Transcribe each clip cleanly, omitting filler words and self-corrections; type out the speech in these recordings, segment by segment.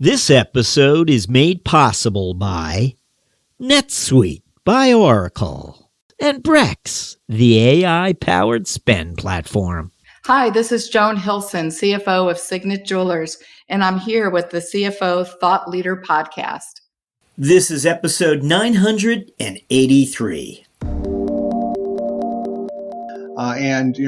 This episode is made possible by NetSuite by Oracle and Brex, the AI-powered spend platform. Hi, this is Joan Hilson, CFO of Signet Jewelers, and I'm here with the CFO Thought Leader Podcast. This is episode 983.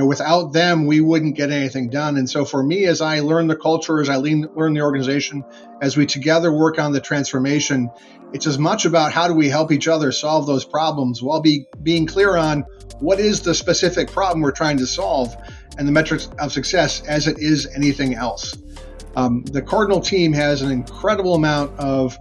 Without them, we wouldn't get anything done. And so for me, as I learn the culture, as I learn the organization, as we together work on the transformation, it's as much about how do we help each other solve those problems while being clear on what is the specific problem we're trying to solve and the metrics of success as it is anything else. The Cardinal team has an incredible amount of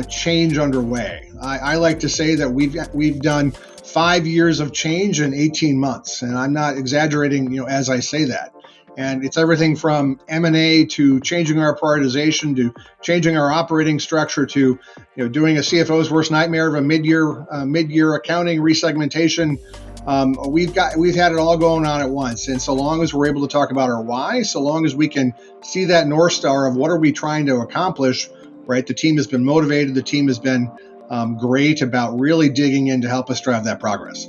change underway. I like to say that we've done 5 years of change in 18 months. And I'm not exaggerating, as I say that. And it's everything from M&A to changing our prioritization to changing our operating structure to, doing a CFO's worst nightmare of a mid-year accounting resegmentation. We've had it all going on at once. And so long as we're able to talk about our why, so long as we can see that North Star of what are we trying to accomplish, right? The team has been motivated. The team has been great about really digging in to help us drive that progress.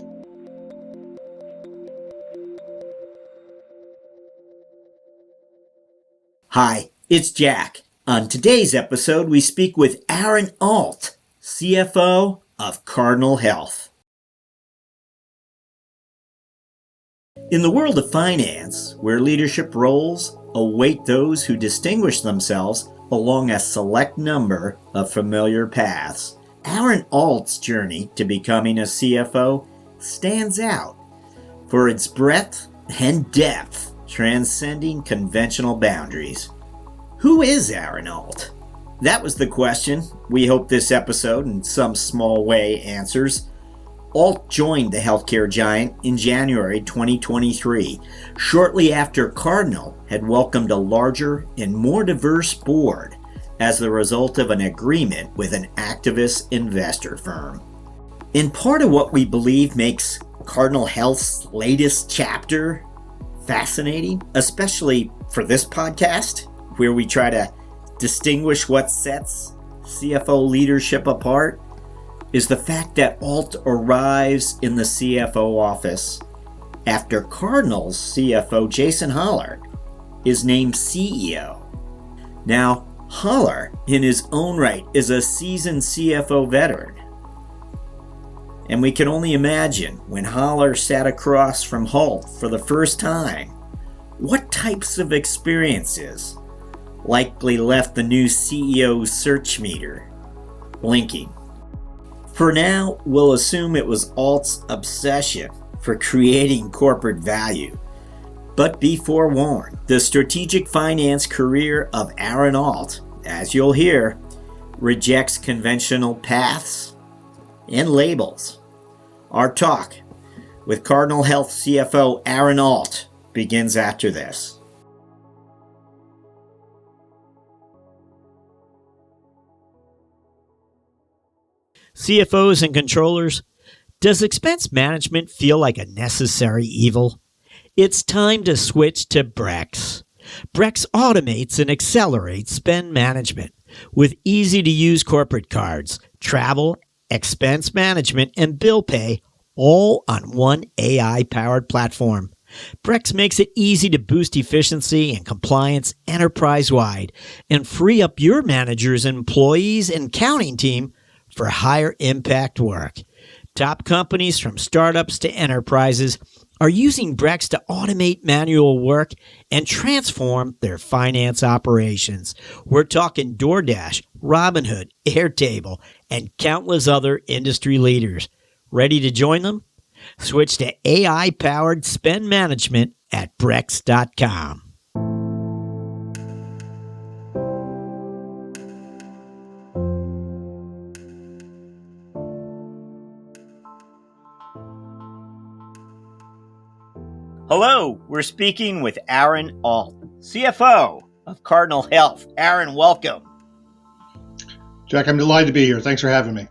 Hi, it's Jack. On today's episode, we speak with Aaron Alt, CFO of Cardinal Health. In the world of finance, where leadership roles await those who distinguish themselves along a select number of familiar paths, Aaron Alt's journey to becoming a CFO stands out for its breadth and depth, transcending conventional boundaries. Who is Aaron Alt? That was the question we hope this episode in some small way answers. Alt joined the healthcare giant in January 2023, shortly after Cardinal had welcomed a larger and more diverse board as the result of an agreement with an activist investor firm. And part of what we believe makes Cardinal Health's latest chapter fascinating, especially for this podcast, where we try to distinguish what sets CFO leadership apart, is the fact that Alt arrives in the CFO office after Cardinal's CFO, Jason Holler, is named CEO. Now, Holler, in his own right, is a seasoned CFO veteran. And we can only imagine when Holler sat across from Alt for the first time, what types of experiences likely left the new CEO's search meter blinking. For now, we'll assume it was Alt's obsession for creating corporate value. But be forewarned, the strategic finance career of Aaron Alt, as you'll hear, rejects conventional paths and labels. Our talk with Cardinal Health CFO Aaron Alt begins after this. CFOs and controllers, does expense management feel like a necessary evil? It's time to switch to Brex. Brex automates and accelerates spend management with easy-to-use corporate cards, travel, expense management, and bill pay, all on one AI-powered platform. Brex makes it easy to boost efficiency and compliance enterprise-wide and free up your managers, employees, and accounting team for higher impact work. Top companies from startups to enterprises are using Brex to automate manual work and transform their finance operations. We're talking DoorDash, Robinhood, Airtable, and countless other industry leaders. Ready to join them? Switch to AI-powered spend management at Brex.com. Hello, we're speaking with Aaron Alt, CFO of Cardinal Health. Aaron, welcome. Jack, I'm delighted to be here. Thanks for having me.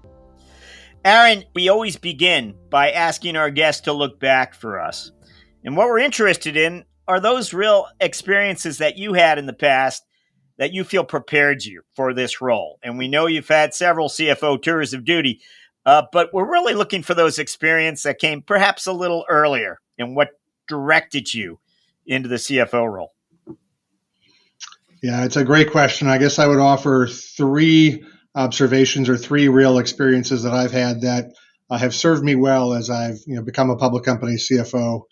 Aaron, we always begin by asking our guests to look back for us. And what we're interested in are those real experiences that you had in the past that you feel prepared you for this role? And we know you've had several CFO tours of duty, but we're really looking for those experiences that came perhaps a little earlier and what directed you into the CFO role. Yeah, it's a great question. I guess I would offer three observations or three real experiences that I've had that have served me well as I've become a public company CFO.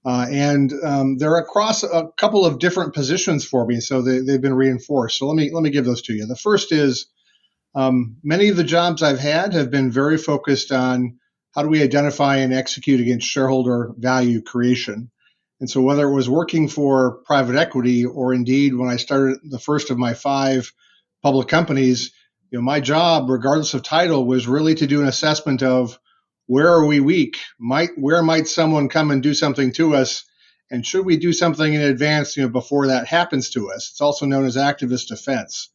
And they're across a couple of different positions for me, so they've been reinforced. So let me give those to you. The first is many of the jobs I've had have been very focused on how do we identify and execute against shareholder value creation. And so whether it was working for private equity or indeed when I started the first of my 5 public companies, my job, regardless of title, was really to do an assessment of where are we weak? Where might someone come and do something to us? And should we do something in advance, before that happens to us? It's also known as activist defense.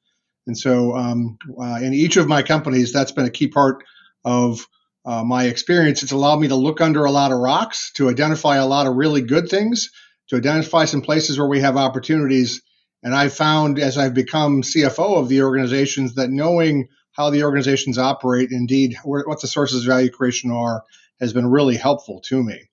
And so in each of my companies, that's been a key part of my experience. It's allowed me to look under a lot of rocks, to identify a lot of really good things, to identify some places where we have opportunities. And I've found as I've become CFO of the organizations that knowing how the organizations operate, indeed, what the sources of value creation are, has been really helpful to me.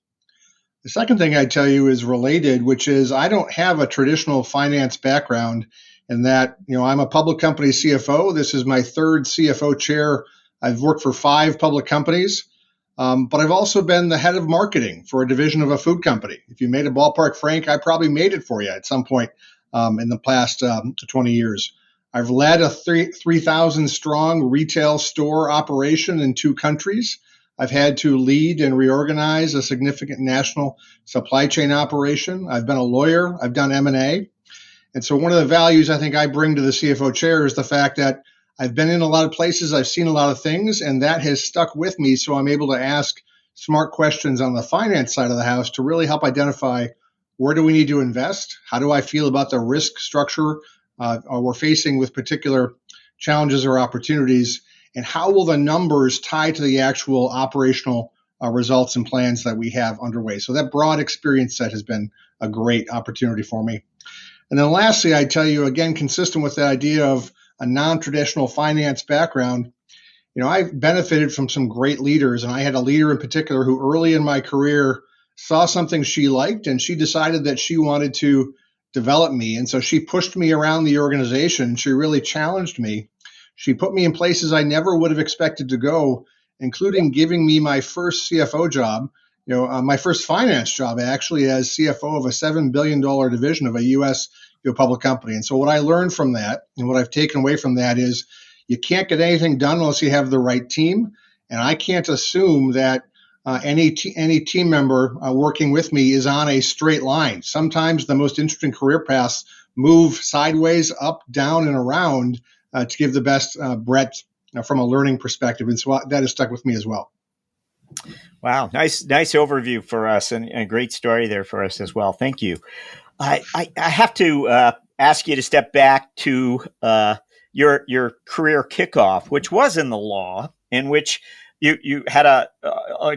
The second thing I'd tell you is related, which is I don't have a traditional finance background in that, I'm a public company CFO. This is my 3rd CFO chair. I've worked for 5 public companies, but I've also been the head of marketing for a division of a food company. If you made a ballpark, Frank, I probably made it for you at some point in the past 20 years. I've led a 3,000 strong retail store operation in 2 countries. I've had to lead and reorganize a significant national supply chain operation. I've been a lawyer. I've done M&A. And so one of the values I think I bring to the CFO chair is the fact that I've been in a lot of places, I've seen a lot of things, and that has stuck with me. So I'm able to ask smart questions on the finance side of the house to really help identify where do we need to invest? How do I feel about the risk structure we're facing with particular challenges or opportunities? And how will the numbers tie to the actual operational results and plans that we have underway? So that broad experience set has been a great opportunity for me. And then lastly, I tell you, again, consistent with the idea of a non-traditional finance background, I've benefited from some great leaders. And I had a leader in particular who early in my career saw something she liked and she decided that she wanted to develop me. And so she pushed me around the organization. She really challenged me. She put me in places I never would have expected to go, including giving me my first CFO job, my first finance job actually as CFO of a $7 billion division of a U.S. public company. And so what I learned from that and what I've taken away from that is you can't get anything done unless you have the right team. And I can't assume that any team member working with me is on a straight line. Sometimes the most interesting career paths move sideways, up, down, and around to give the best breadth from a learning perspective. And so that has stuck with me as well. Wow. Nice overview for us and a great story there for us as well. Thank you. I have to ask you to step back to your career kickoff, which was in the law, in which you had a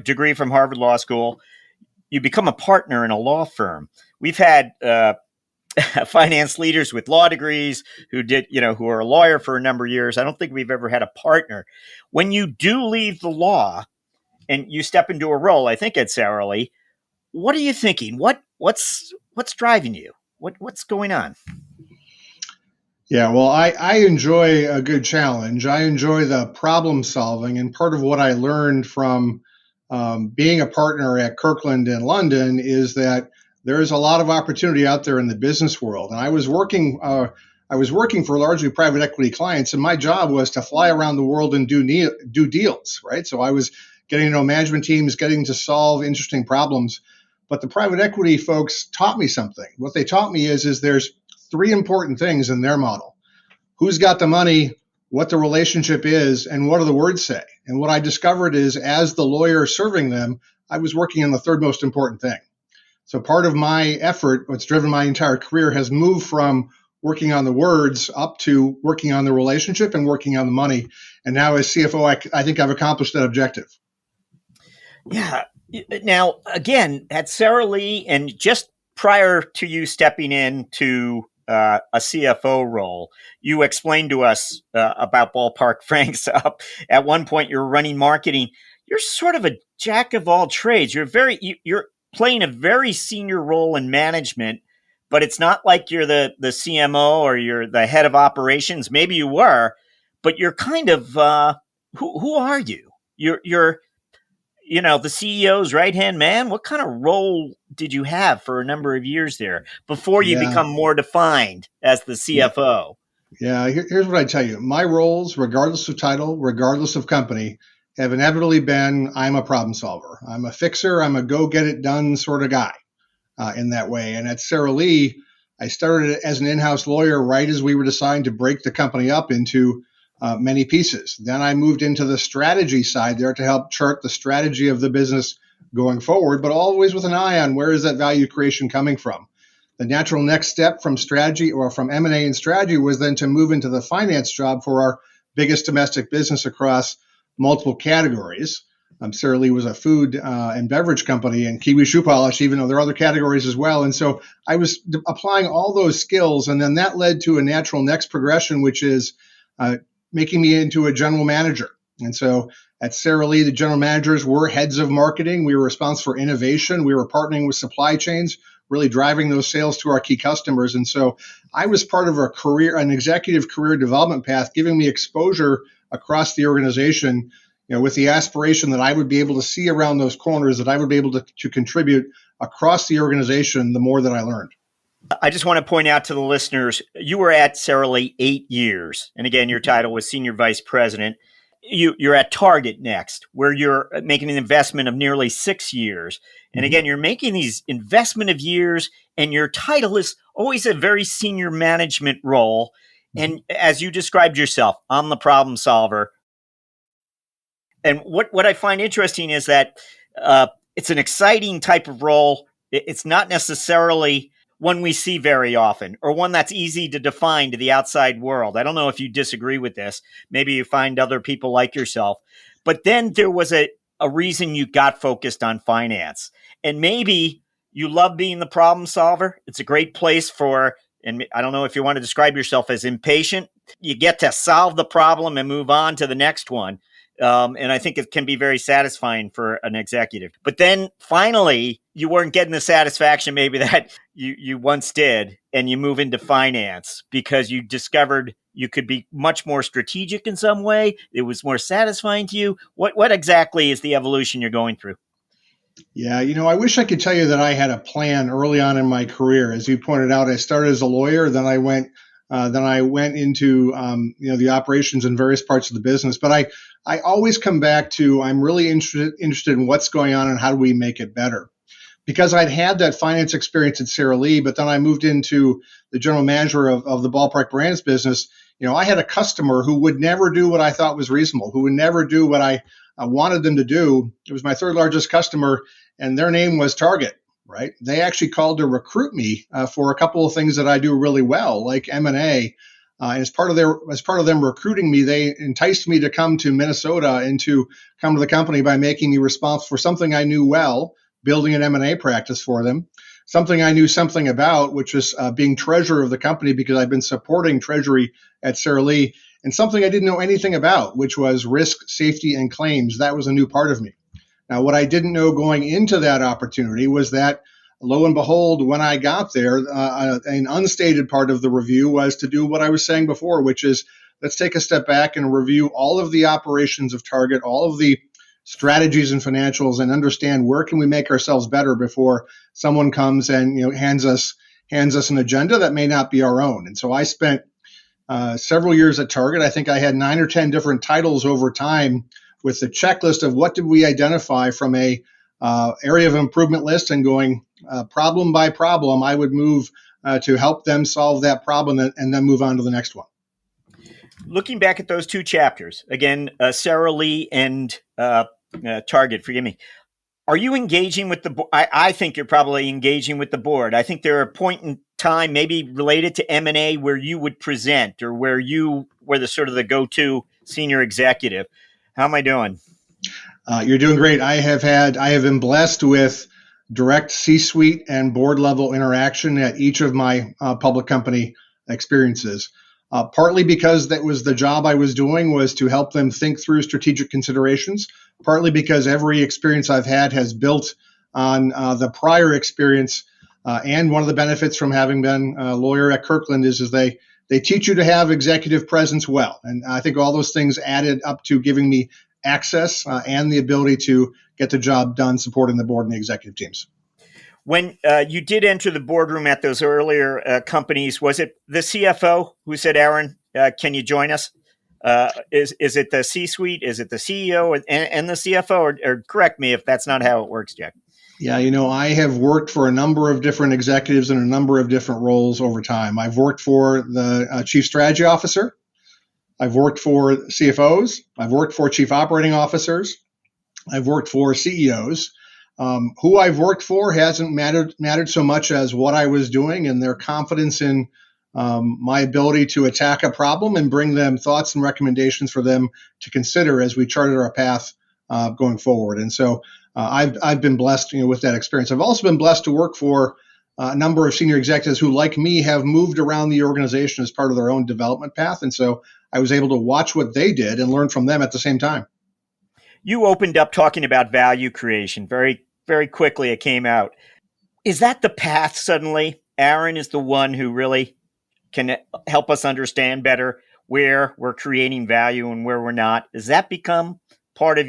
degree from Harvard Law School. You become a partner in a law firm. We've had finance leaders with law degrees who are a lawyer for a number of years. I don't think we've ever had a partner. When you do leave the law and you step into a role, I think at Sara Lee, what are you thinking? What's driving you? What's going on? Yeah, well, I enjoy a good challenge. I enjoy the problem solving. And part of what I learned from being a partner at Kirkland in London is that there is a lot of opportunity out there in the business world. And I was working for largely private equity clients, and my job was to fly around the world and do deals, right? So I was getting to know management teams, getting to solve interesting problems. But the private equity folks taught me something. What they taught me is there's 3 important things in their model: who's got the money, what the relationship is, and what do the words say. And what I discovered is, as the lawyer serving them, I was working on the 3rd most important thing. So part of my effort, what's driven my entire career, has moved from working on the words up to working on the relationship and working on the money. And now as CFO, I think I've accomplished that objective. Yeah. Now, again, at Sara Lee, and just prior to you stepping into a CFO role. You explained to us about Ballpark Franks. At one point, you're running marketing. You're sort of a jack of all trades. You're playing a very senior role in management, but it's not like you're the CMO or you're the head of operations. Maybe you were, but you're kind of who are you? You're the CEO's right hand man. What kind of role did you have for a number of years there before you Yeah, become more defined as the yeah, CFO? yeah. Here's what I tell you: my roles, regardless of title, regardless of company, have inevitably been I'm a problem solver. I'm a fixer. I'm a go get it done sort of guy in that way. And at Sara Lee, I started as an in-house lawyer right as we were deciding to break the company up into many pieces. Then I moved into the strategy side there to help chart the strategy of the business going forward, but always with an eye on where is that value creation coming from. The natural next step from strategy or from M&A and strategy was then to move into the finance job for our biggest domestic business across multiple categories. Sara Lee was a food and beverage company and Kiwi shoe polish, even though there are other categories as well. And so I was applying all those skills. And then that led to a natural next progression, which is making me into a general manager. And so at Sara Lee, the general managers were heads of marketing. We were responsible for innovation. We were partnering with supply chains, really driving those sales to our key customers. And so I was part of an executive career development path, giving me exposure across the organization, with the aspiration that I would be able to see around those corners, that I would be able to contribute across the organization the more that I learned. I just want to point out to the listeners, you were at Sara Lee 8 years. And again, your title was Senior Vice President. You're at Target next, where you're making an investment of nearly 6 years. And again, you're making these investment of years, and your title is always a very senior management role. And as you described yourself, I'm the problem solver. And what I find interesting is that it's an exciting type of role. It's not necessarily one we see very often or one that's easy to define to the outside world. I don't know if you disagree with this. Maybe you find other people like yourself. But then there was a reason you got focused on finance. And maybe you love being the problem solver. It's a great place for, and I don't know if you want to describe yourself as impatient. You get to solve the problem and move on to the next one. And I think it can be very satisfying for an executive. But then finally, you weren't getting the satisfaction maybe that you once did, and you move into finance because you discovered you could be much more strategic in some way. It was more satisfying to you. What exactly is the evolution you're going through? Yeah, I wish I could tell you that I had a plan early on in my career. As you pointed out, I started as a lawyer, then I went into the operations in various parts of the business. But I always come back to I'm really interested in what's going on and how do we make it better. Because I'd had that finance experience at Sara Lee, but then I moved into the general manager of the Ballpark Brands business. I had a customer who would never do what I thought was reasonable, who would never do what I wanted them to do. It was my third largest customer, and their name was Target. Right? They actually called to recruit me for a couple of things that I do really well, like M&A. And as part of them recruiting me, they enticed me to come to Minnesota and to come to the company by making me responsible for something I knew well, building an M&A practice for them. Something I knew something about, which was being treasurer of the company because I've been supporting treasury at Sara Lee, and something I didn't know anything about, which was risk, safety, and claims. That was a new part of me. Now, what I didn't know going into that opportunity was that, lo and behold, when I got there, an unstated part of the review was to do what I was saying before, which is let's take a step back and review all of the operations of Target, all of the strategies and financials, and understand where can we make ourselves better before someone comes and hands us an agenda that may not be our own. And so I spent several years at Target. I think I had 9 or 10 different titles over time, with the checklist of what did we identify from a area of improvement list, and going problem by problem, I would move to help them solve that problem and then move on to the next one. Looking back at those 2 chapters, again, Sara Lee and Target, forgive me, are you engaging with the board? I think you're probably engaging with the board. I think there are a point in time, maybe related to M&A, where you would present, or where you were the sort of the go-to senior executive. How am I doing? You're doing great. I have been blessed with direct C-suite and board level interaction at each of my public company experiences. Partly because that was the job I was doing, was to help them think through strategic considerations. Partly because every experience I've had has built on the prior experience. And one of the benefits from having been a lawyer at Kirkland is they teach you to have executive presence well. And I think all those things added up to giving me access and the ability to get the job done supporting the board and the executive teams. When you did enter the boardroom at those earlier companies, was it the CFO who said, Aaron, can you join us? Is it the C-suite? Is it the CEO and the CFO? Or correct me if that's not how it works, Jack. Yeah, I have worked for a number of different executives in a number of different roles over time. I've worked for the chief strategy officer. I've worked for CFOs. I've worked for chief operating officers. I've worked for CEOs. Who I've worked for hasn't mattered so much as what I was doing and their confidence in my ability to attack a problem and bring them thoughts and recommendations for them to consider as we charted our path going forward. And so I've been blessed, with that experience. I've also been blessed to work for a number of senior executives who, like me, have moved around the organization as part of their own development path. And so I was able to watch what they did and learn from them at the same time. You opened up talking about value creation. Very, very quickly it came out. Is that the path suddenly? Aaron is the one who really can help us understand better where we're creating value and where we're not. Does that become part of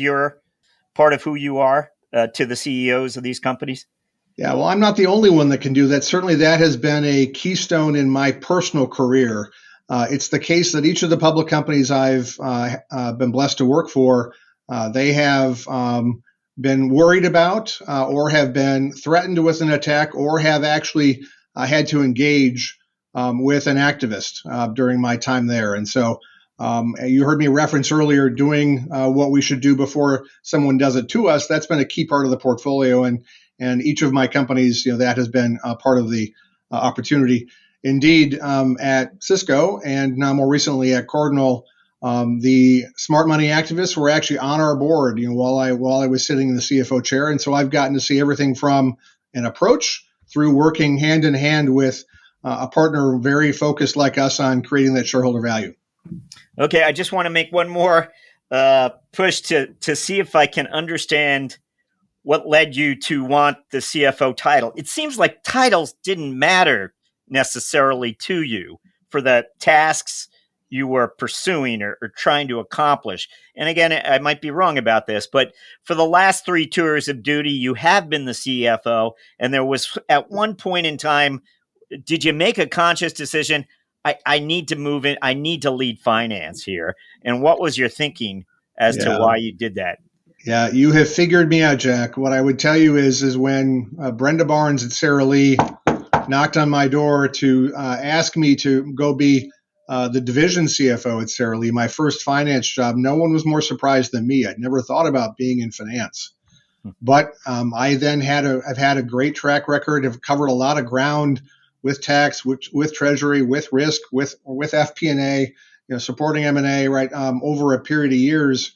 who you are to the CEOs of these companies? Yeah, well, I'm not the only one that can do that. Certainly that has been a keystone in my personal career. It's the case that each of the public companies I've been blessed to work for, they have been worried about or have been threatened with an attack or have actually had to engage with an activist during my time there. And so you heard me reference earlier doing what we should do before someone does it to us. That's been a key part of the portfolio. And each of my companies, that has been part of the opportunity. Indeed, at Cisco and now more recently at Cardinal, the smart money activists were actually on our board, while I was sitting in the CFO chair. And so I've gotten to see everything from an approach through working hand in hand with a partner very focused like us on creating that shareholder value. Okay, I just want to make one more push to see if I can understand what led you to want the CFO title. It seems like titles didn't matter necessarily to you for the tasks you were pursuing or trying to accomplish. And again, I might be wrong about this, but for the last 3 tours of duty, you have been the CFO. And there was at one point in time, did you make a conscious decision? I need to move in. I need to lead finance here. And what was your thinking as to why you did that? Yeah, you have figured me out, Jack. What I would tell you is when Brenda Barnes and Sarah Lee knocked on my door to ask me to go be the division CFO at Sarah Lee, my first finance job, no one was more surprised than me. I'd never thought about being in finance. But I then I've had a great track record, have covered a lot of ground with tax, with treasury, with risk, with FP&A, supporting M&A, right, over a period of years.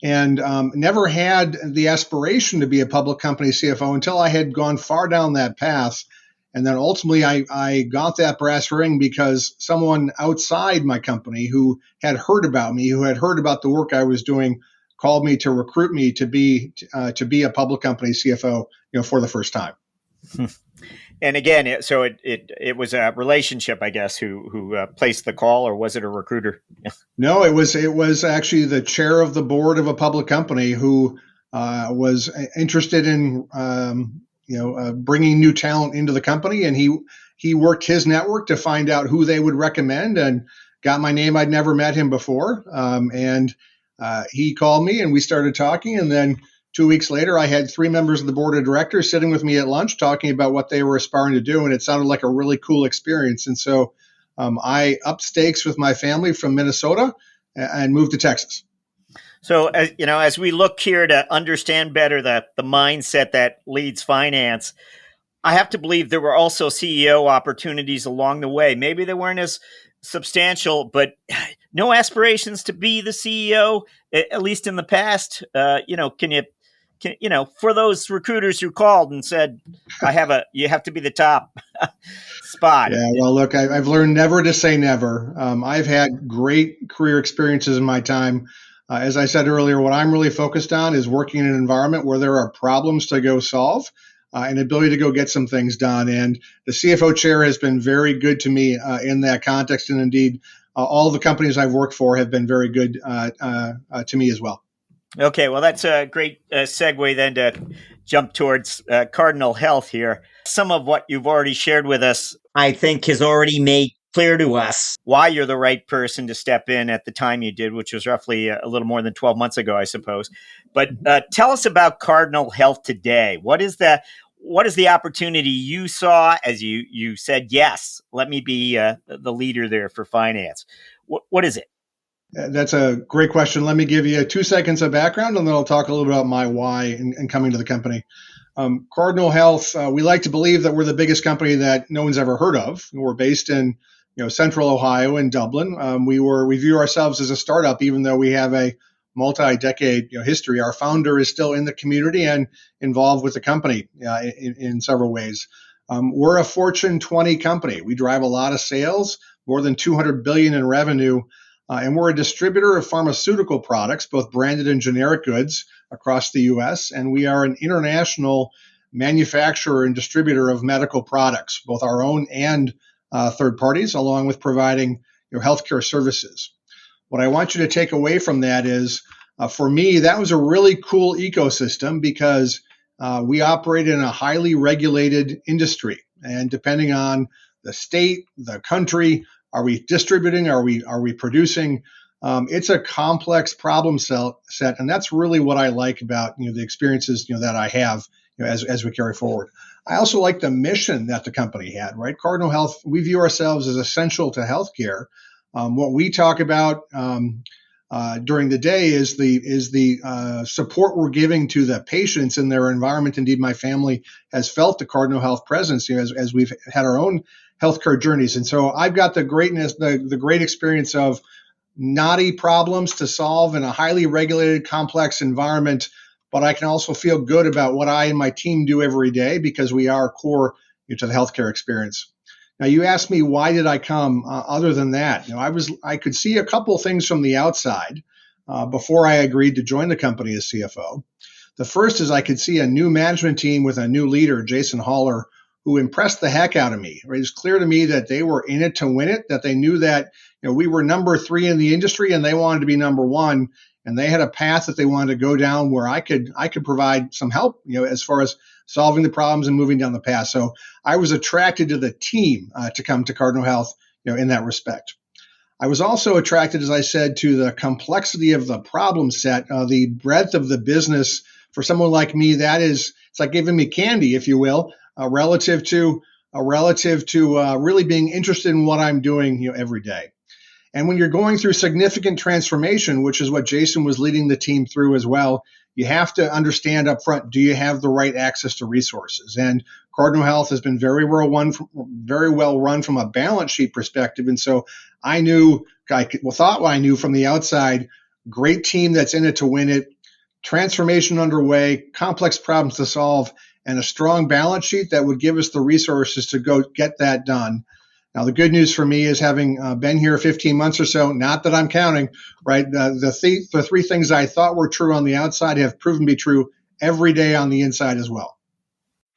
And never had the aspiration to be a public company CFO until I had gone far down that path. And then ultimately I got that brass ring because someone outside my company who had heard about me, who had heard about the work I was doing, called me to recruit me to be a public company CFO, for the first time. And again, so it was a relationship, I guess, who placed the call, or was it a recruiter? No, it was actually the chair of the board of a public company who was interested in bringing new talent into the company, and he worked his network to find out who they would recommend, and got my name. I'd never met him before, and he called me, and we started talking, and then 2 weeks later, I had 3 members of the board of directors sitting with me at lunch talking about what they were aspiring to do, and it sounded like a really cool experience. And so I upped stakes with my family from Minnesota and moved to Texas. So, as we look here to understand better the mindset that leads finance, I have to believe there were also CEO opportunities along the way. Maybe they weren't as substantial, but no aspirations to be the CEO, at least in the past. for those recruiters who called and said, you have to be the top spot. Yeah, well, look, I've learned never to say never. I've had great career experiences in my time. As I said earlier, what I'm really focused on is working in an environment where there are problems to go solve and ability to go get some things done. And the CFO chair has been very good to me in that context. And indeed, all the companies I've worked for have been very good to me as well. Okay, well, that's a great segue then to jump towards Cardinal Health here. Some of what you've already shared with us, I think, has already made clear to us why you're the right person to step in at the time you did, which was roughly a little more than 12 months ago, I suppose. But tell us about Cardinal Health today. What is the opportunity you saw as you said, yes, let me be the leader there for finance? What is it? That's a great question. Let me give you 2 seconds of background, and then I'll talk a little bit about my why in coming to the company. Cardinal Health, we like to believe that we're the biggest company that no one's ever heard of. We're based in Central Ohio in Dublin. We view ourselves as a startup, even though we have a multi-decade history. Our founder is still in the community and involved with the company in several ways. We're a Fortune 20 company. We drive a lot of sales, more than 200 billion in revenue. And we're a distributor of pharmaceutical products, both branded and generic goods across the U.S. And we are an international manufacturer and distributor of medical products, both our own and third parties, along with providing healthcare services. What I want you to take away from that is, for me, that was a really cool ecosystem because we operate in a highly regulated industry. And depending on the state, the country, are we distributing? Are we producing? It's a complex problem set, and that's really what I like about the experiences that I have as we carry forward. I also like the mission that the company had. Right, Cardinal Health, we view ourselves as essential to healthcare. What we talk about during the day is the support we're giving to the patients in their environment. Indeed, my family has felt the Cardinal Health presence as we've had our own healthcare journeys. And so I've got the great experience of knotty problems to solve in a highly regulated, complex environment, but I can also feel good about what I and my team do every day because we are core to the healthcare experience. Now, you asked me, why did I come? Other than that, I could see a couple things from the outside before I agreed to join the company as CFO. The first is I could see a new management team with a new leader, Jason Haller, who impressed the heck out of me. It was clear to me that they were in it to win it, that they knew that we were number 3 in the industry and they wanted to be number 1, and they had a path that they wanted to go down where I could provide some help, as far as solving the problems and moving down the path. So I was attracted to the team to come to Cardinal Health, in that respect. I was also attracted, as I said, to the complexity of the problem set, the breadth of the business. For someone like me, it's like giving me candy, if you will. Relative to really being interested in what I'm doing every day. And when you're going through significant transformation, which is what Jason was leading the team through as well, you have to understand up front, do you have the right access to resources? And Cardinal Health has been very well run from a balance sheet perspective. And so I thought I knew from the outside, great team that's in it to win it, transformation underway, complex problems to solve, and a strong balance sheet that would give us the resources to go get that done. Now, the good news for me is having been here 15 months or so, not that I'm counting, right? The 3 things I thought were true on the outside have proven to be true every day on the inside as well.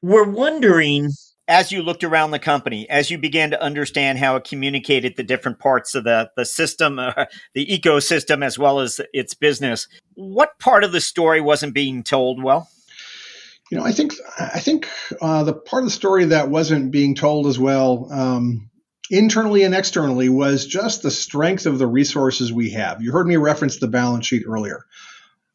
We're wondering, as you looked around the company, as you began to understand how it communicated the different parts of the system, the ecosystem, as well as its business, what part of the story wasn't being told well? I think the part of the story that wasn't being told as well, internally and externally, was just the strength of the resources we have. You heard me reference the balance sheet earlier.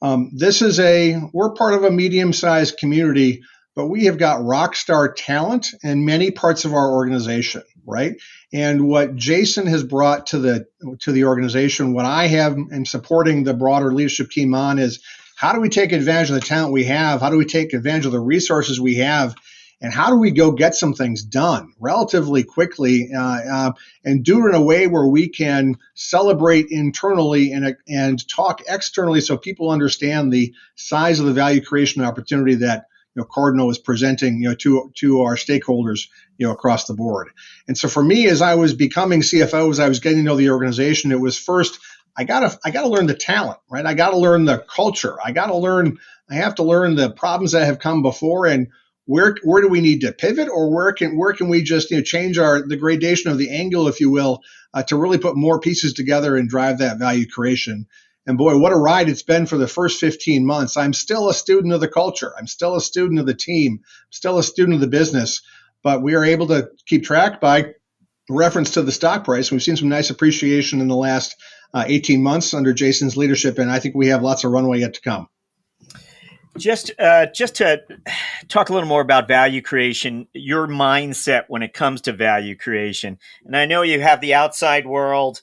We're part of a medium-sized community, but we have got rock star talent in many parts of our organization, right? And what Jason has brought to the organization, what I have and supporting the broader leadership team on, is how do we take advantage of the talent we have? How do we take advantage of the resources we have and how do we go get some things done relatively quickly, and do it in a way where we can celebrate internally and talk externally so people understand the size of the value creation opportunity that Cardinal is presenting to our stakeholders across the board. And so for me, as I was becoming CFO, as I was getting to know the organization, it was first I gotta learn the talent, right? I gotta learn the culture. I have to learn the problems that have come before, and where do we need to pivot, or where can we just change the gradation of the angle, if you will, to really put more pieces together and drive that value creation. And boy, what a ride it's been for the first 15 months. I'm still a student of the culture. I'm still a student of the team. I'm still a student of the business. But we are able to keep track by reference to the stock price. We've seen some nice appreciation in the last 18 months under Jason's leadership, and I think we have lots of runway yet to come. Just to talk a little more about value creation, your mindset when it comes to value creation. And I know you have the outside world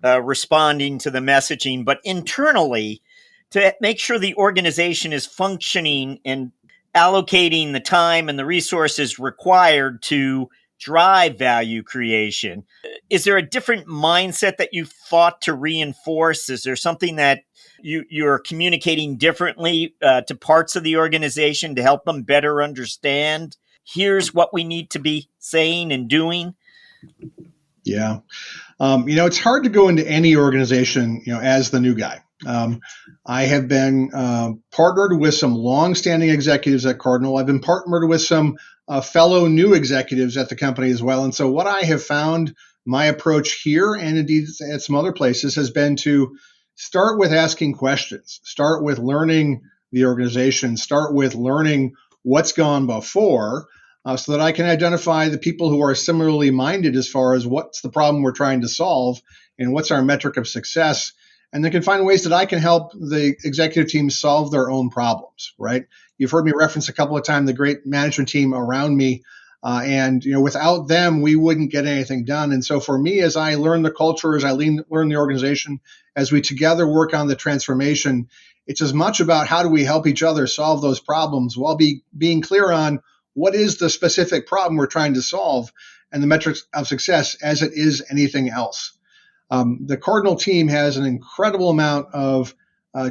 responding to the messaging, but internally, to make sure the organization is functioning and allocating the time and the resources required to drive value creation. Is there a different mindset that you've thought to reinforce? Is there something that you're communicating differently to parts of the organization to help them better understand, here's what we need to be saying and doing? Yeah. It's hard to go into any organization, as the new guy. I have been partnered with some longstanding executives at Cardinal. I've been partnered with some fellow new executives at the company as well. And so what I have found, my approach here and indeed at some other places, has been to start with asking questions, start with learning the organization, start with learning what's gone before, so that I can identify the people who are similarly minded as far as what's the problem we're trying to solve and what's our metric of success. And then can find ways that I can help the executive team solve their own problems, right? You've heard me reference a couple of times the great management team around me. And without them, we wouldn't get anything done. And so for me, as I learn the culture, as I learn the organization, as we together work on the transformation, it's as much about how do we help each other solve those problems while being clear on what is the specific problem we're trying to solve and the metrics of success as it is anything else. The Cardinal team has an incredible amount of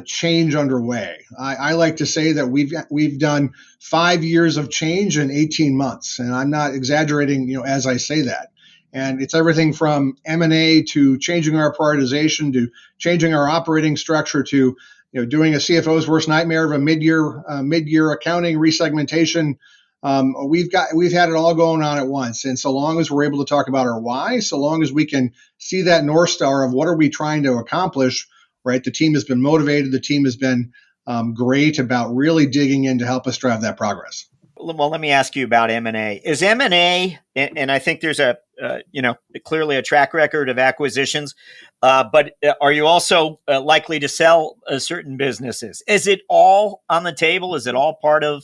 change underway. I like to say that we've done 5 years of change in 18 months, and I'm not exaggerating, as I say that. And it's everything from M&A to changing our prioritization to changing our operating structure to doing a CFO's worst nightmare of a mid-year accounting resegmentation. We've had it all going on at once. And so long as we're able to talk about our why, so long as we can see that North Star of what are we trying to accomplish, right? The team has been motivated. The team has been great about really digging in to help us drive that progress. Well, let me ask you about M&A. Is M&A, and I think there's clearly a track record of acquisitions, but are you also likely to sell certain businesses? Is it all on the table? Is it all part of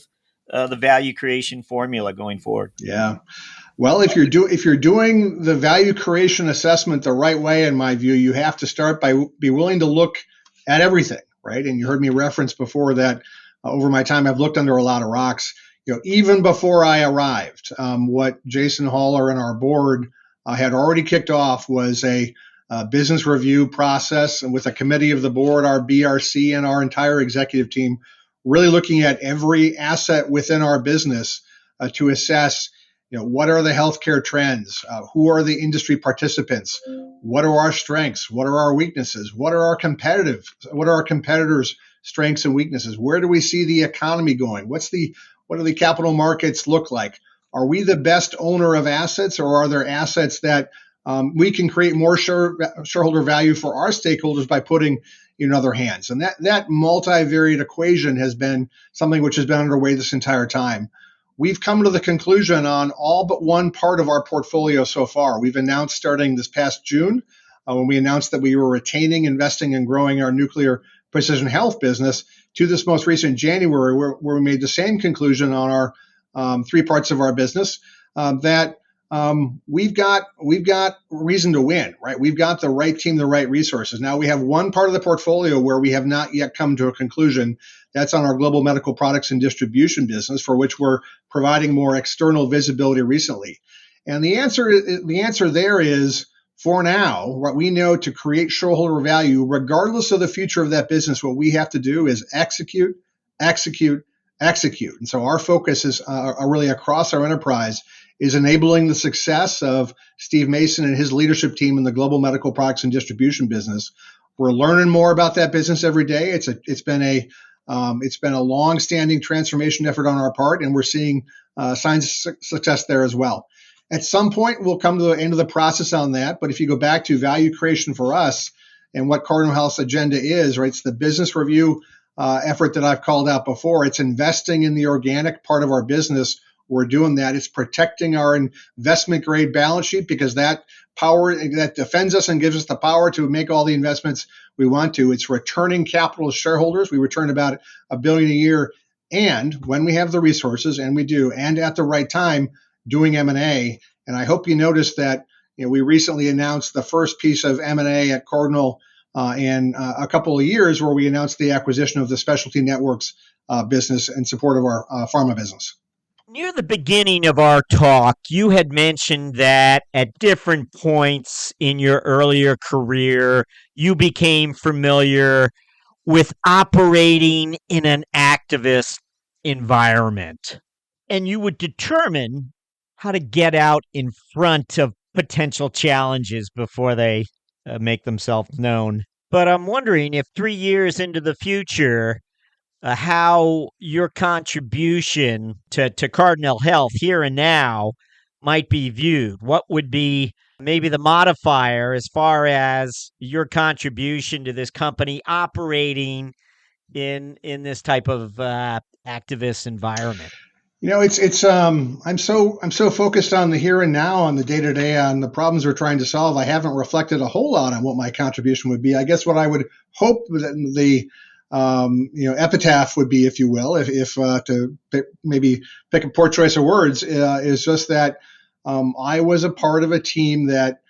the value creation formula going forward? Yeah. Well, if you're doing the value creation assessment the right way, in my view, you have to start by be willing to look at everything, right? And you heard me reference before that over my time, I've looked under a lot of rocks. Even before I arrived, what Jason Haller and our board had already kicked off was a business review process, and with a committee of the board, our BRC, and our entire executive team, really looking at every asset within our business to assess, what are the healthcare trends? Who are the industry participants? What are our strengths? What are our weaknesses? What are our competitors' strengths and weaknesses? Where do we see the economy going? What do the capital markets look like? Are we the best owner of assets, or are there assets that we can create more shareholder value for our stakeholders by putting in other hands? And that multivariate equation has been something which has been underway this entire time. We've come to the conclusion on all but one part of our portfolio so far. We've announced starting this past June, when we announced that we were retaining, investing, and growing our nuclear precision health business, to this most recent January, where we made the same conclusion on our 3 parts of our business, that we've got reason to win, right? We've got the right team, the right resources. Now we have one part of the portfolio where we have not yet come to a conclusion. That's on our global medical products and distribution business, for which we're providing more external visibility recently. And the answer there is, for now, what we know to create shareholder value, regardless of the future of that business, what we have to do is execute, execute, execute. And so our focus is really across our enterprise is enabling the success of Steve Mason and his leadership team in the global medical products and distribution business. We're learning more about that business every day. It's been a long-standing transformation effort on our part, and we're seeing signs of success there as well. At some point, we'll come to the end of the process on that. But if you go back to value creation for us and what Cardinal Health's agenda is, right? It's the business review effort that I've called out before. It's investing in the organic part of our business. We're doing that. It's protecting our investment grade balance sheet, because that power that defends us and gives us the power to make all the investments we want to. It's returning capital to shareholders. We return about $1 billion a year. And when we have the resources, and we do, and at the right time, doing M&A. And I hope you noticed that we recently announced the first piece of M&A at Cardinal in a couple of years, where we announced the acquisition of the specialty networks business in support of our pharma business. Near the beginning of our talk, you had mentioned that at different points in your earlier career, you became familiar with operating in an activist environment, and you would determine how to get out in front of potential challenges before they make themselves known. But I'm wondering if 3 years into the future, how your contribution to Cardinal Health here and now might be viewed. What would be maybe the modifier as far as your contribution to this company operating in this type of activist environment? I'm so focused on the here and now, on the day to day, on the problems we're trying to solve. I haven't reflected a whole lot on what my contribution would be. I guess what I would hope that the epitaph would be, if you will, if to maybe pick a poor choice of words, is just that I was a part of a team that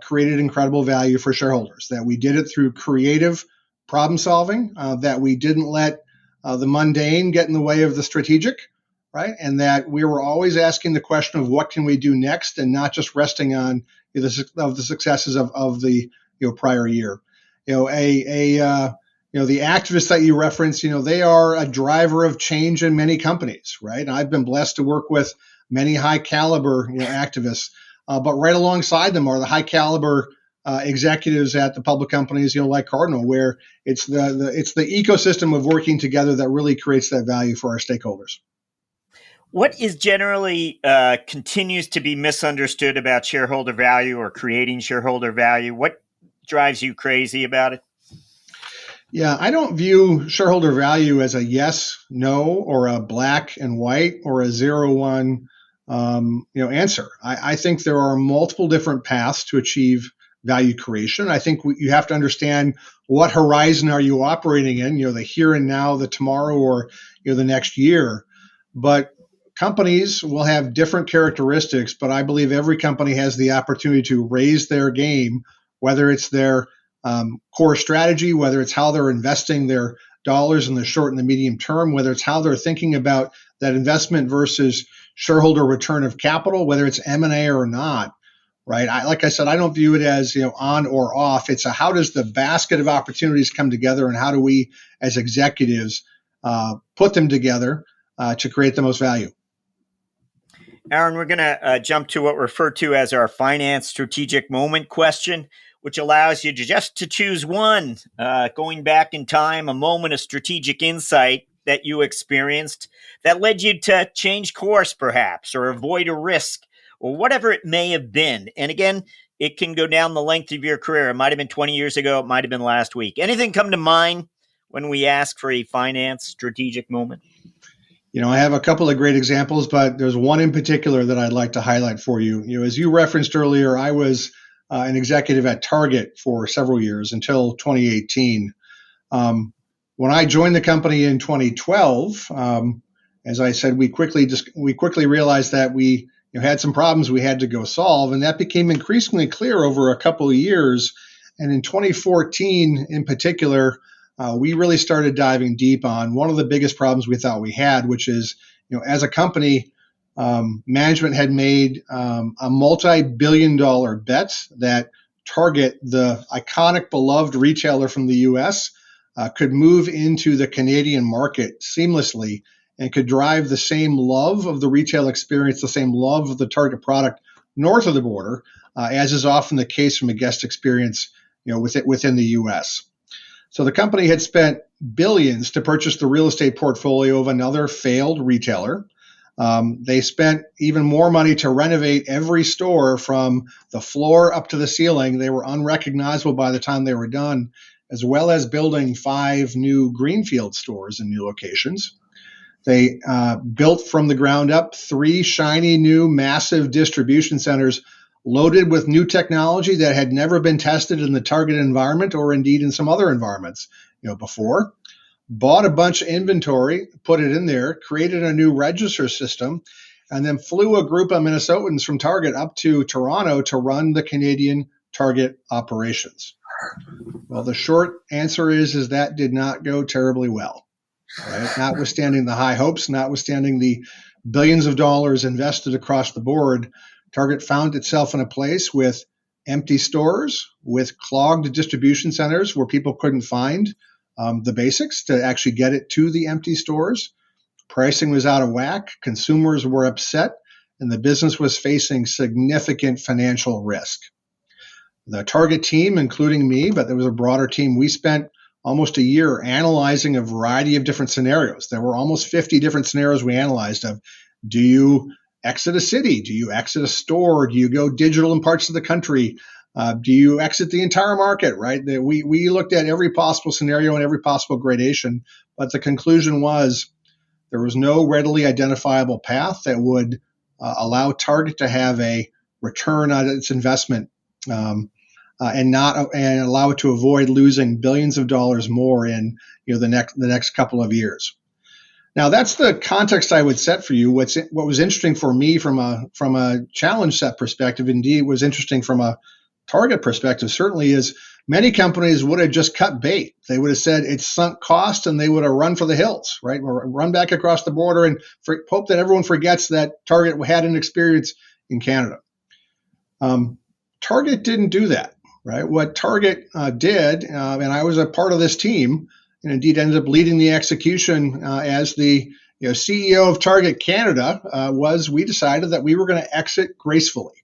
created incredible value for shareholders, that we did it through creative problem solving, that we didn't let the mundane get in the way of the strategic, right? And that we were always asking the question of what can we do next, and not just resting on the successes of the prior year. The activists that you reference, they are a driver of change in many companies, right? And I've been blessed to work with many high caliber, activists, but right alongside them are the high caliber executives at the public companies, like Cardinal, where it's the ecosystem of working together that really creates that value for our stakeholders. What is generally continues to be misunderstood about shareholder value or creating shareholder value? What drives you crazy about it? Yeah, I don't view shareholder value as a yes, no, or a black and white, or a 0-1 answer. I think there are multiple different paths to achieve value creation. I think you have to understand what horizon are you operating in, the here and now, the tomorrow, or the next year. But companies will have different characteristics, but I believe every company has the opportunity to raise their game, whether it's their core strategy, whether it's how they're investing their dollars in the short and the medium term, whether it's how they're thinking about that investment versus shareholder return of capital, whether it's M&A or not, right? Like I said, I don't view it as on or off. It's how does the basket of opportunities come together, and how do we as executives put them together to create the most value. Aaron, we're going to jump to what we refer to as our finance strategic moment question, which allows you to choose one, going back in time, a moment of strategic insight that you experienced that led you to change course, perhaps, or avoid a risk, or whatever it may have been. And again, it can go down the length of your career. It might have been 20 years ago. It might have been last week. Anything come to mind when we ask for a finance strategic moment? I have a couple of great examples, but there's one in particular that I'd like to highlight for you. As you referenced earlier, I was an executive at Target for several years until 2018. When I joined the company in 2012, as I said, we quickly realized that we had some problems we had to go solve. And that became increasingly clear over a couple of years. And in 2014, in particular, we really started diving deep on one of the biggest problems we thought we had, which is, as a company, management had made a multi-billion-dollar bet that Target, the iconic, beloved retailer from the U.S., could move into the Canadian market seamlessly and could drive the same love of the retail experience, the same love of the Target product north of the border, as is often the case from a guest experience, within the U.S. So the company had spent billions to purchase the real estate portfolio of another failed retailer. They spent even more money to renovate every store from the floor up to the ceiling. They were unrecognizable by the time they were done, as well as building 5 new greenfield stores in new locations. They built from the ground up 3 shiny new massive distribution centers loaded with new technology that had never been tested in the Target environment or indeed in some other environments before. Bought a bunch of inventory, put it in there, created a new register system, and then flew a group of Minnesotans from Target up to Toronto to run the Canadian Target operations. Well, the short answer is that did not go terribly well, right? Notwithstanding the high hopes, notwithstanding the billions of dollars invested across the board, Target found itself in a place with empty stores, with clogged distribution centers where people couldn't find the basics to actually get it to the empty stores. Pricing was out of whack. Consumers were upset, and the business was facing significant financial risk. The Target team, including me, but there was a broader team, we spent almost a year analyzing a variety of different scenarios. There were almost 50 different scenarios we analyzed of, do you exit a city? Do you exit a store? Do you go digital in parts of the country? Do you exit the entire market, right? We looked at every possible scenario and every possible gradation, but the conclusion was there was no readily identifiable path that would allow Target to have a return on its investment and allow it to avoid losing billions of dollars more in the next couple of years. Now, that's the context I would set for you. What was interesting for me from a challenge set perspective, indeed was interesting from a Target perspective, certainly, is many companies would have just cut bait. They would have said it's sunk cost, and they would have run for the hills, right? Or run back across the border and hope that everyone forgets that Target had an experience in Canada. Target didn't do that, right? What Target did, and I was a part of this team, and indeed ended up leading the execution as the CEO of Target Canada, was we decided that we were going to exit gracefully.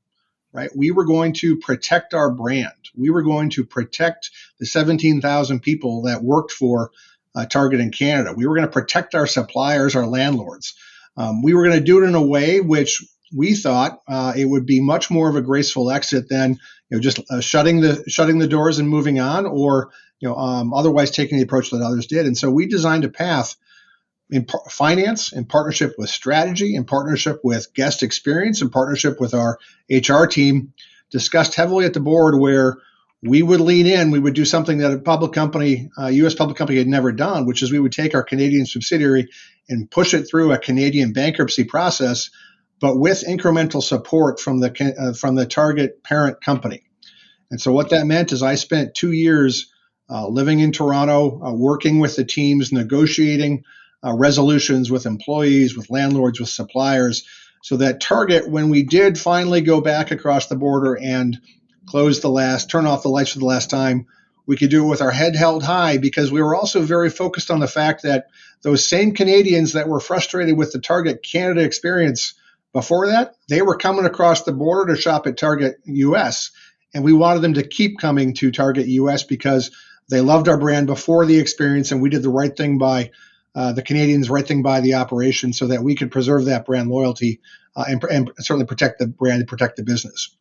Right? We were going to protect our brand. We were going to protect the 17,000 people that worked for Target in Canada. We were going to protect our suppliers, our landlords. We were going to do it in a way which we thought it would be much more of a graceful exit than just shutting the doors and moving on, or otherwise taking the approach that others did. And so we designed a path in finance, in partnership with strategy, in partnership with guest experience, in partnership with our HR team, discussed heavily at the board, where we would lean in. We would do something that a public company, U.S. public company, had never done, which is we would take our Canadian subsidiary and push it through a Canadian bankruptcy process, but with incremental support from the Target parent company. And so what that meant is I spent 2 years living in Toronto, working with the teams, negotiating resolutions with employees, with landlords, with suppliers, so that Target, when we did finally go back across the border and turn off the lights for the last time, we could do it with our head held high, because we were also very focused on the fact that those same Canadians that were frustrated with the Target Canada experience before that, they were coming across the border to shop at Target US, and we wanted them to keep coming to Target US because they loved our brand before the experience, and we did the right thing by the Canadians, right thing by the operation, so that we could preserve that brand loyalty and certainly protect the brand and protect the business.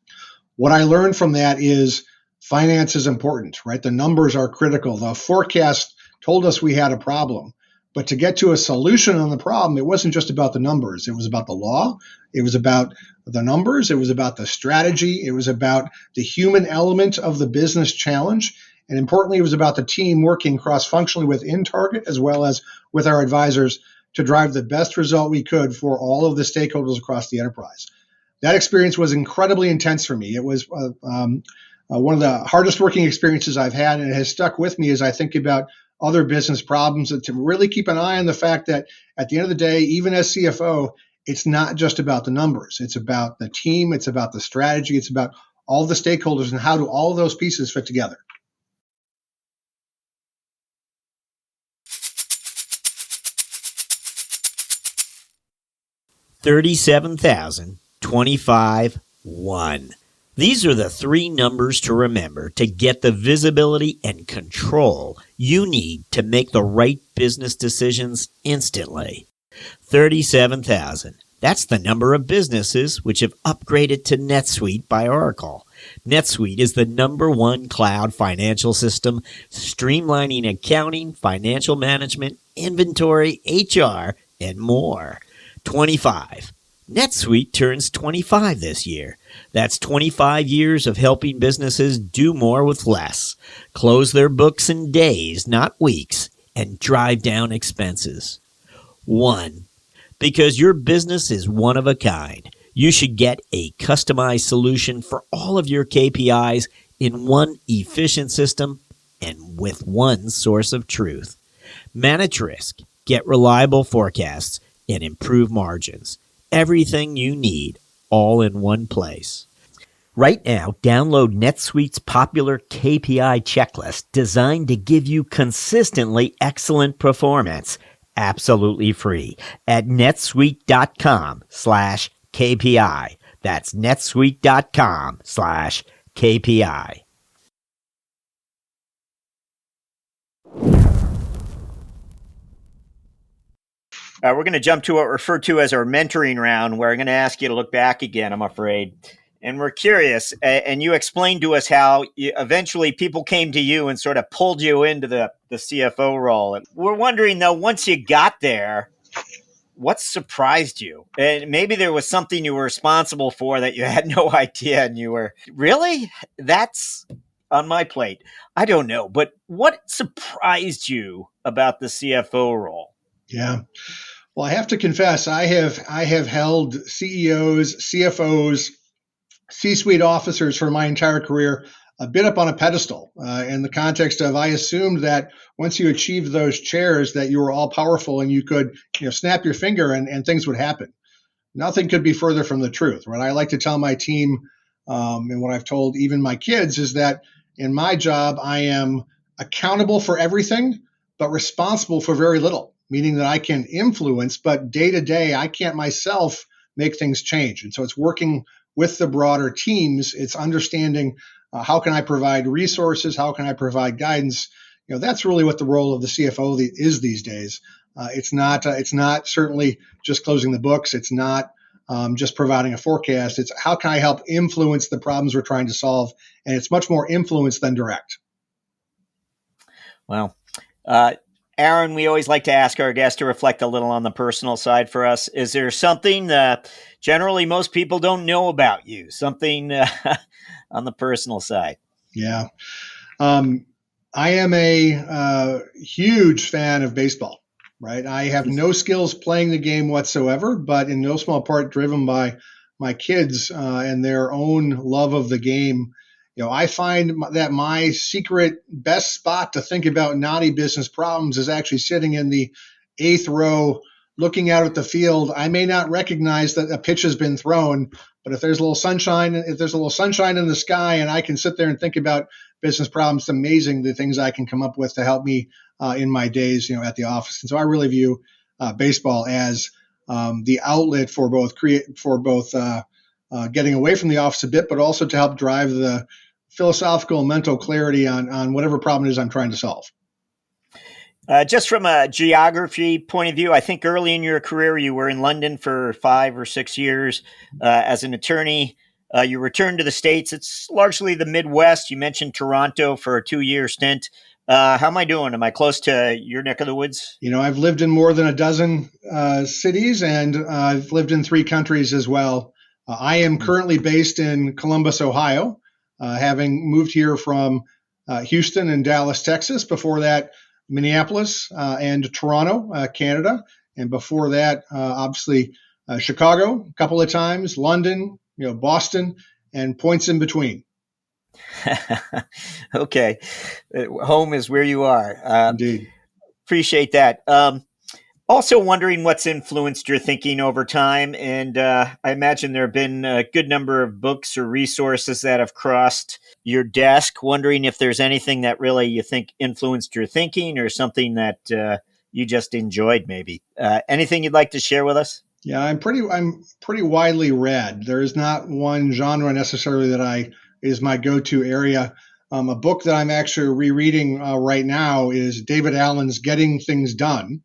What I learned from that is finance is important, right? The numbers are critical. The forecast told us we had a problem, but to get to a solution on the problem, it wasn't just about the numbers. It was about the law. It was about the numbers. It was about the strategy. It was about the human element of the business challenge. And importantly, it was about the team working cross-functionally within Target as well as with our advisors to drive the best result we could for all of the stakeholders across the enterprise. that experience was incredibly intense for me. It was one of the hardest working experiences I've had, and it has stuck with me as I think about other business problems, and to really keep an eye on the fact that at the end of the day, even as CFO, it's not just about the numbers. It's about the team. It's about the strategy. It's about all the stakeholders and how do all of those pieces fit together. $37,025.1. These are the three numbers to remember to get the visibility and control you need to make the right business decisions instantly. 37,000. That's the number of businesses which have upgraded to NetSuite by Oracle. NetSuite is the #1 cloud financial system, streamlining accounting, financial management, inventory, HR, and more. 25. NetSuite turns 25 this year. That's 25 years of helping businesses do more with less, close their books in days, not weeks, and drive down expenses. 1. Because your business is one of a kind, you should get a customized solution for all of your KPIs in one efficient system and with one source of truth. Manage risk, get reliable forecasts, and improve margins. Everything you need, all in one place. Right now, download NetSuite's popular KPI checklist designed to give you consistently excellent performance, absolutely free, at netsuite.com/KPI. That's netsuite.com/KPI. We're going to jump to what we refer to as our mentoring round, where I'm going to ask you to look back again, I'm afraid. And we're curious, and you explained to us how eventually people came to you and sort of pulled you into the CFO role. And we're wondering, though, once you got there, what surprised you? And maybe there was something you were responsible for that you had no idea, and you were, really? That's on my plate. I don't know. But what surprised you about the CFO role? Yeah. Well, I have to confess, I have held CEOs, CFOs, C-suite officers for my entire career a bit up on a pedestal in the context of I assumed that once you achieved those chairs that you were all powerful and you could snap your finger and things would happen. Nothing could be further from the truth. What I like to tell my team and what I've told even my kids is that in my job, I am accountable for everything, but responsible for very little, meaning that I can influence, but day to day, I can't myself make things change. And so it's working with the broader teams. It's understanding how can I provide resources? How can I provide guidance? That's really what the role of the CFO is these days. It's not certainly just closing the books. It's not just providing a forecast. It's how can I help influence the problems we're trying to solve? And it's much more influence than direct. Well, Aaron, we always like to ask our guests to reflect a little on the personal side for us. Is there something that generally most people don't know about you? Something on the personal side? Yeah. I am a huge fan of baseball, right? I have no skills playing the game whatsoever, but in no small part driven by my kids and their own love of the game. I find that my secret best spot to think about knotty business problems is actually sitting in the 8th row, looking out at the field. I may not recognize that a pitch has been thrown, but if there's a little sunshine in the sky and I can sit there and think about business problems, it's amazing the things I can come up with to help me in my days, at the office. And so I really view baseball as the outlet for both getting away from the office a bit, but also to help drive the philosophical and mental clarity on whatever problem it is I'm trying to solve. Just from a geography point of view, I think early in your career, you were in London for 5 or 6 years as an attorney. You returned to the States. It's largely the Midwest. You mentioned Toronto for a 2-year stint. How am I doing? Am I close to your neck of the woods? I've lived in more than a dozen cities, and I've lived in 3 countries as well. I am currently based in Columbus, Ohio, having moved here from Houston and Dallas, Texas. Before that, Minneapolis and Toronto, Canada. And before that, obviously, Chicago a couple of times, London, Boston, and points in between. Okay. Home is where you are. Indeed. Appreciate that. Also wondering what's influenced your thinking over time. And I imagine there have been a good number of books or resources that have crossed your desk. Wondering if there's anything that really you think influenced your thinking or something that you just enjoyed, maybe. Anything you'd like to share with us? Yeah, I'm pretty widely read. There is not one genre necessarily that is my go-to area. A book that I'm actually rereading right now is David Allen's Getting Things Done,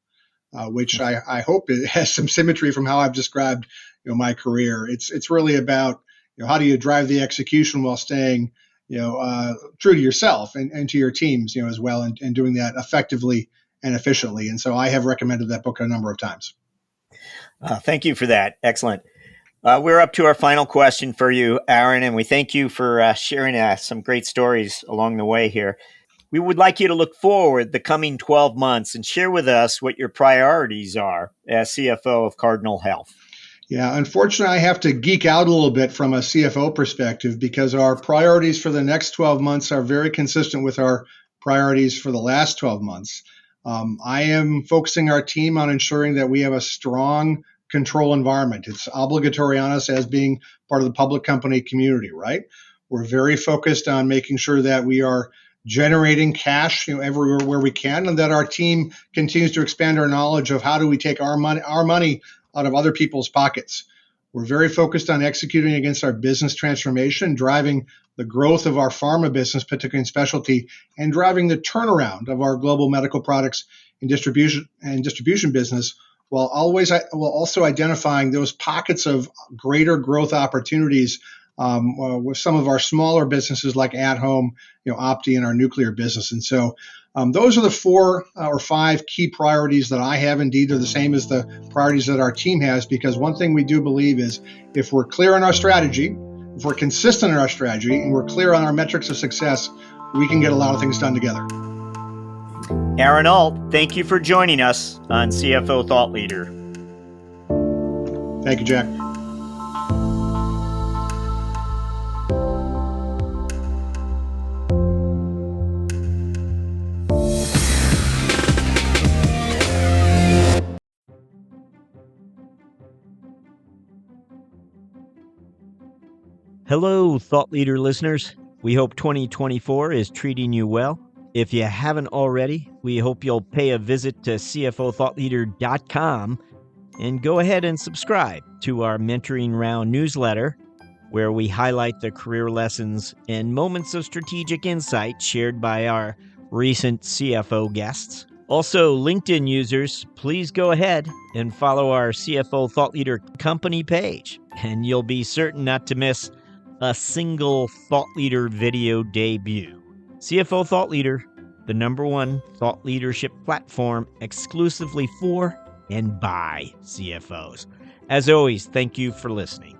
which I hope it has some symmetry from how I've described my career. It's really about how do you drive the execution while staying true to yourself and to your teams as well, and doing that effectively and efficiently. And so I have recommended that book a number of times. Thank you for that. Excellent. We're up to our final question for you, Aaron, and we thank you for sharing some great stories along the way here. We would like you to look forward the coming 12 months and share with us what your priorities are as CFO of Cardinal Health. Yeah, unfortunately, I have to geek out a little bit from a CFO perspective because our priorities for the next 12 months are very consistent with our priorities for the last 12 months. I am focusing our team on ensuring that we have a strong control environment. It's obligatory on us as being part of the public company community, right? We're very focused on making sure that we are generating cash everywhere where we can, and that our team continues to expand our knowledge of how do we take our money out of other people's pockets. We're very focused on executing against our business transformation, driving the growth of our pharma business, particularly in specialty, and driving the turnaround of our global medical products and distribution business, while also identifying those pockets of greater growth opportunities with some of our smaller businesses like At Home, Opti, and our nuclear business. And so those are the 4 or 5 key priorities that I have. Indeed, are the same as the priorities that our team has, because one thing we do believe is if we're clear on our strategy, if we're consistent in our strategy, and we're clear on our metrics of success, we can get a lot of things done together. Aaron Alt, thank you for joining us on CFO Thought Leader. Thank you, Jack. Hello, Thought Leader listeners. We hope 2024 is treating you well. If you haven't already, we hope you'll pay a visit to CFOthoughtleader.com and go ahead and subscribe to our Mentoring Round newsletter, where we highlight the career lessons and moments of strategic insight shared by our recent CFO guests. Also, LinkedIn users, please go ahead and follow our CFO Thought Leader company page, and you'll be certain not to miss a single Thought Leader video debut. CFO Thought Leader, the #1 thought leadership platform exclusively for and by CFOs. As always, thank you for listening.